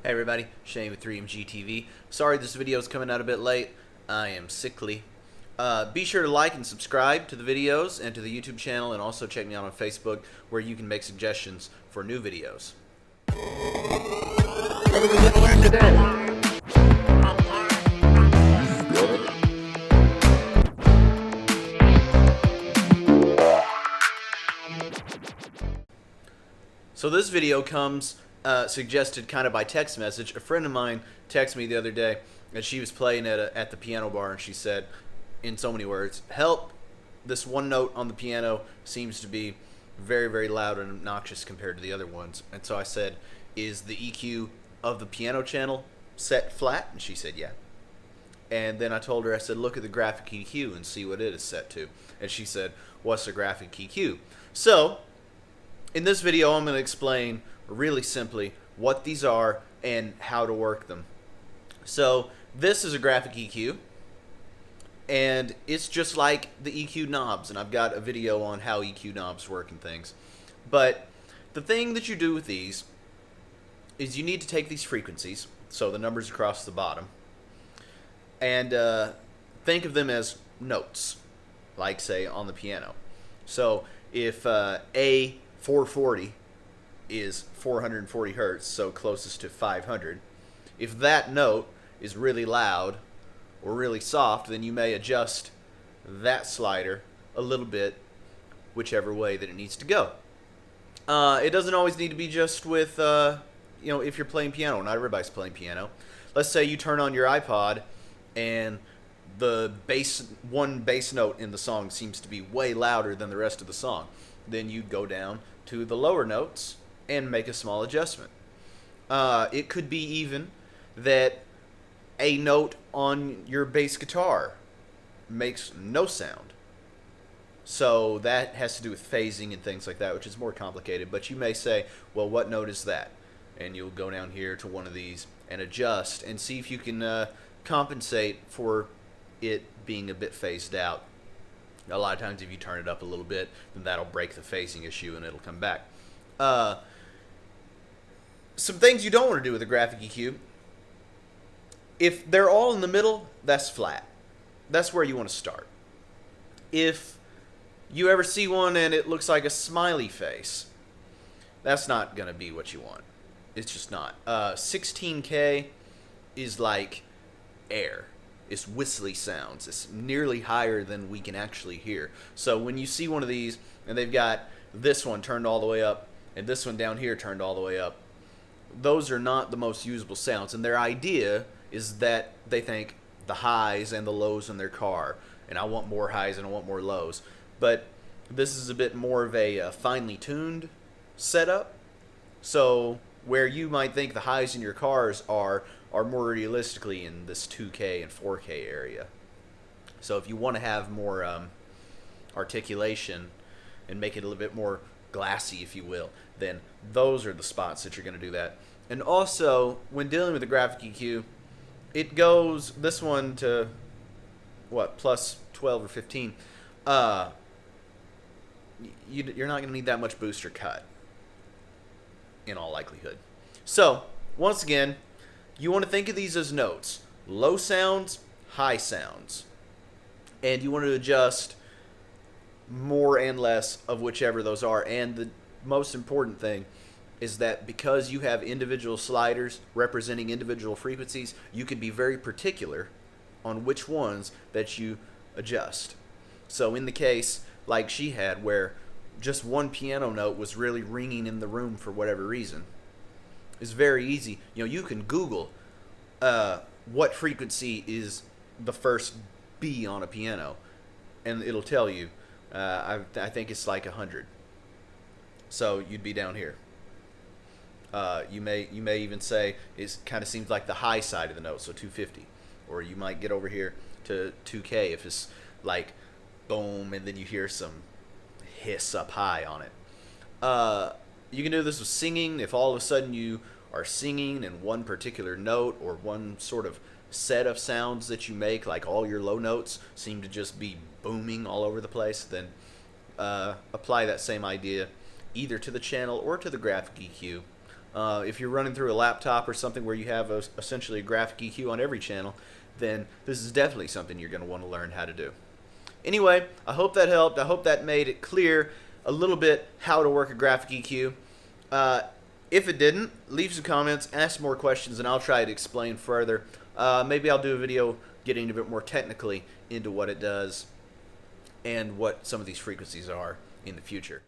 Hey everybody, Shane with 3MG TV. Sorry this video is coming out a bit late. I am sickly. Be sure to like and subscribe to the videos and to the YouTube channel, and also check me out on Facebook where you can make suggestions for new videos. So this video comes suggested kind of by text message. A friend of mine texted me the other day, and she was playing at the piano bar, and she said, in so many words, "Help! This one note on the piano seems to be very, very loud and obnoxious compared to the other ones." And so I said, "Is the EQ of the piano channel set flat?" And she said, "Yeah." And then I told her, I said, "Look at the graphic EQ and see what it is set to." And she said, "What's the graphic EQ?" So in this video, I'm going to explain really simply what these are and how to work them. So this is a graphic EQ, and it's just like the EQ knobs, and I've got a video on how EQ knobs work and things. But the thing that you do with these is you need to take these frequencies, so the numbers across the bottom, and think of them as notes, like say on the piano. So if A 440 is 440 hertz, so closest to 500. If that note is really loud or really soft, then you may adjust that slider a little bit, whichever way that it needs to go. It doesn't always need to be just with, if you're playing piano. Not everybody's playing piano. Let's say you turn on your iPod and the one bass note in the song seems to be way louder than the rest of the song. Then you go down to the lower notes and make a small adjustment. It could be even that a note on your bass guitar makes no sound. So that has to do with phasing and things like that, which is more complicated. But you may say, well, what note is that? And you'll go down here to one of these and adjust and see if you can compensate for it being a bit phased out. A lot of times if you turn it up a little bit, then that'll break the phasing issue and it'll come back. Some things you don't want to do with a graphic EQ. If they're all in the middle, that's flat. That's where you want to start. If you ever see one and it looks like a smiley face, that's not going to be what you want. It's just not. 16K is like air. It's whistly sounds. It's nearly higher than we can actually hear. So when you see one of these and they've got this one turned all the way up and this one down here turned all the way up, those are not the most usable sounds. And their idea is that they think the highs and the lows in their car, and I want more highs and I want more lows. But this is a bit more of a finely tuned setup. So where you might think the highs in your cars are more realistically in this 2K and 4K area. So if you want to have more articulation and make it a little bit more glassy, if you will, then those are the spots that you're going to do that. And also, when dealing with the graphic EQ, it goes this one to what, plus 12 or 15. You're not going to need that much boost or cut in all likelihood. So once again, you want to think of these as notes: low sounds, high sounds, and you want to adjust more and less of whichever those are. And the most important thing is that because you have individual sliders representing individual frequencies, you can be very particular on which ones that you adjust. So in the case like she had, where just one piano note was really ringing in the room for whatever reason, it's very easy. You can Google what frequency is the first B on a piano, and it'll tell you. I think it's like 100. So you'd be down here. You may even say it kind of seems like the high side of the note, so 250. Or you might get over here to 2K if it's like boom, and then you hear some hiss up high on it. You can do this with singing. If all of a sudden you are singing in one particular note or one sort of set of sounds that you make, like all your low notes seem to just be booming all over the place, then apply that same idea either to the channel or to the graphic EQ If you're running through a laptop or something where you have essentially a graphic EQ on every channel, then this is definitely something you're going to want to learn how to do. Anyway, I hope that helped. I hope that made it clear a little bit how to work a graphic EQ. If it didn't, leave some comments, ask more questions, and I'll try to explain further. Maybe I'll do a video getting a bit more technically into what it does and what some of these frequencies are in the future.